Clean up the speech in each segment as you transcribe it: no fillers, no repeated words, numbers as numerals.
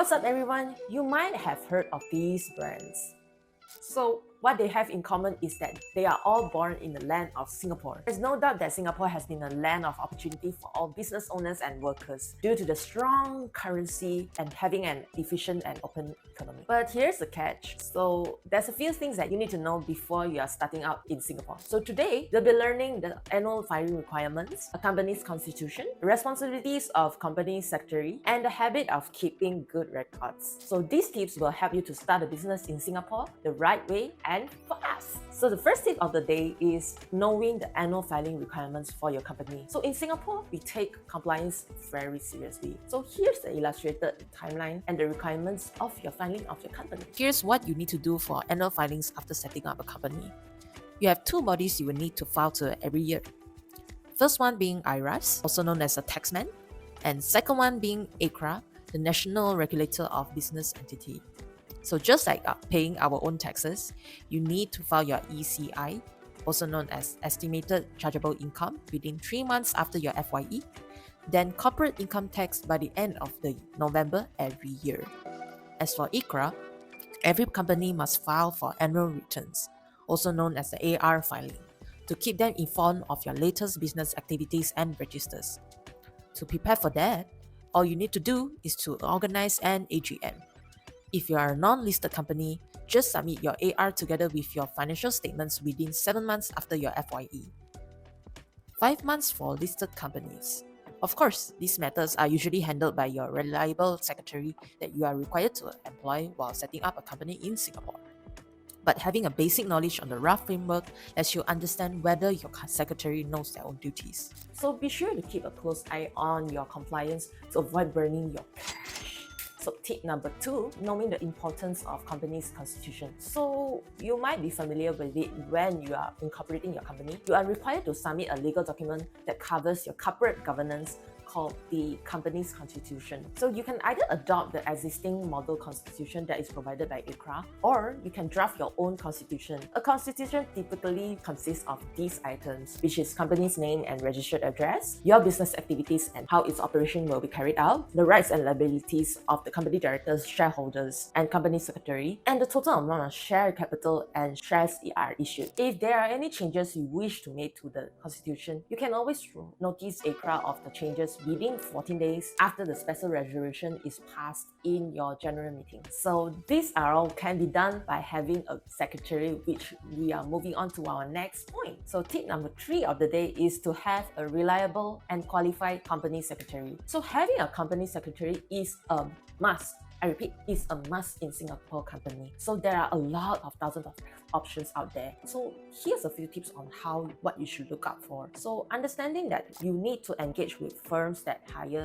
What's up, everyone? You might have heard of these brands. So, what they have in common is that they are all born in the land of Singapore. There's no doubt that Singapore has been a land of opportunity for all business owners and workers due to the strong currency and having an efficient and open economy. But here's the catch. So, there's a few things that you need to know before you are starting out in Singapore. So, today, we'll be learning the annual filing requirements, a company's constitution, responsibilities of company secretary, and the habit of keeping good records. So, these tips will help you to start a business in Singapore the right way and fast. So the first tip of the day is knowing the annual filing requirements for your company. So in Singapore, we take compliance very seriously. So here's the illustrated timeline and the requirements of your filing of your company. Here's what you need to do for annual filings after setting up a company. You have two bodies you will need to file to every year. First one being IRAS, also known as a taxman, and second one being ACRA, the National Regulator of Business Entity. So just like paying our own taxes, you need to file your ECI, also known as Estimated Chargeable Income, within 3 months after your FYE, then corporate income tax by the end of the November every year. As for ICRA, every company must file for annual returns, also known as the AR filing, to keep them informed of your latest business activities and registers. To prepare for that, all you need to do is to organize an AGM. If you are a non-listed company, just submit your AR together with your financial statements within 7 months after your FYE. 5 months for listed companies. Of course, these matters are usually handled by your reliable secretary that you are required to employ while setting up a company in Singapore. But having a basic knowledge on the rough framework lets you understand whether your secretary knows their own duties. So be sure to keep a close eye on your compliance to avoid burning your cash. So tip number 2, knowing the importance of company's constitution. So you might be familiar with it when you are incorporating your company. You are required to submit a legal document that covers your corporate governance called the company's constitution. So you can either adopt the existing model constitution that is provided by ICRA, or you can draft your own constitution. A constitution typically consists of these items, which is company's name and registered address, your business activities and how its operation will be carried out, the rights and liabilities of the company directors, shareholders, and company secretary, and the total amount of share capital and shares are issued. If there are any changes you wish to make to the constitution, you can always notice ICRA of the changes within 14 days after the special resolution is passed in your general meeting. So these are all can be done by having a secretary, which we are moving on to our next point. So tip number 3 of the day is to have a reliable and qualified company secretary. So having a company secretary is a must. I repeat, is a must in Singapore company. So there are a lot of thousands of options out there. So here's a few tips on what you should look out for. So understanding that you need to engage with firms that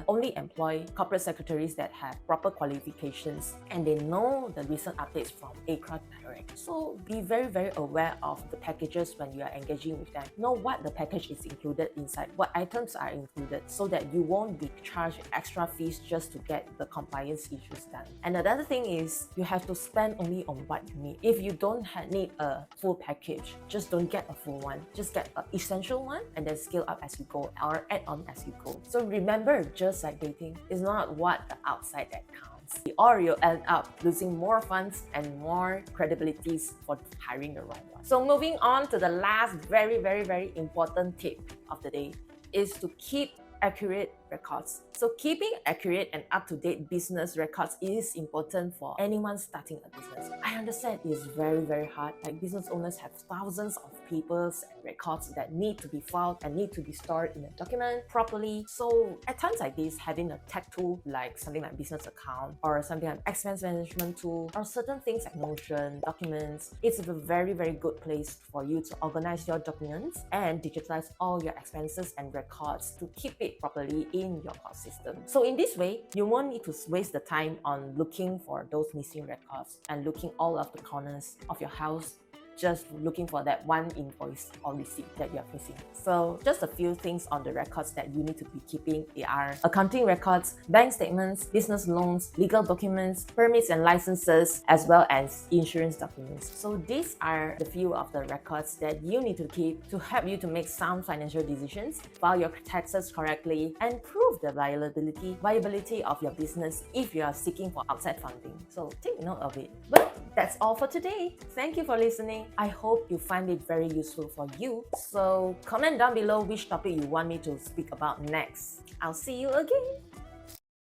only employ corporate secretaries that have proper qualifications and they know the recent updates from ACRA Direct. So be very, very aware of the packages when you are engaging with them. Know what the package is included inside, what items are included, so that you won't be charged extra fees just to get the compliance issues done. And another thing is you have to spend only on what you need. If you don't need a full package, just don't get a full one. Just get an essential one and then scale up as you go or add on as you go. So remember, just like dating, it's not what the outside that counts. Or you'll end up losing more funds and more credibilities for hiring the right one. So moving on to the last very, very, very important tip of the day is to keep accurate records. So keeping accurate and up-to-date business records is important for anyone starting a business. I understand it is very, very hard. Like business owners have thousands of papers and records that need to be filed and need to be stored in a document properly. So at times like this, having a tech tool like something like business account or something like expense management tool or certain things like Notion, documents, it's a very, very good place for you to organize your documents and digitize all your expenses and records to keep it properly in your cost system. So in this way, you won't need to waste the time on looking for those missing records and looking all of the corners of your house just looking for that one invoice or receipt that you're facing. So just a few things on the records that you need to be keeping are accounting records, bank statements, business loans, legal documents, permits and licenses, as well as insurance documents. So these are the few of the records that you need to keep to help you to make sound financial decisions, file your taxes correctly, and prove the viability of your business if you are seeking for outside funding. So take note of it. But that's all for today. Thank you for listening. I hope you find it very useful for you. So comment down below which topic you want me to speak about next. I'll see you again.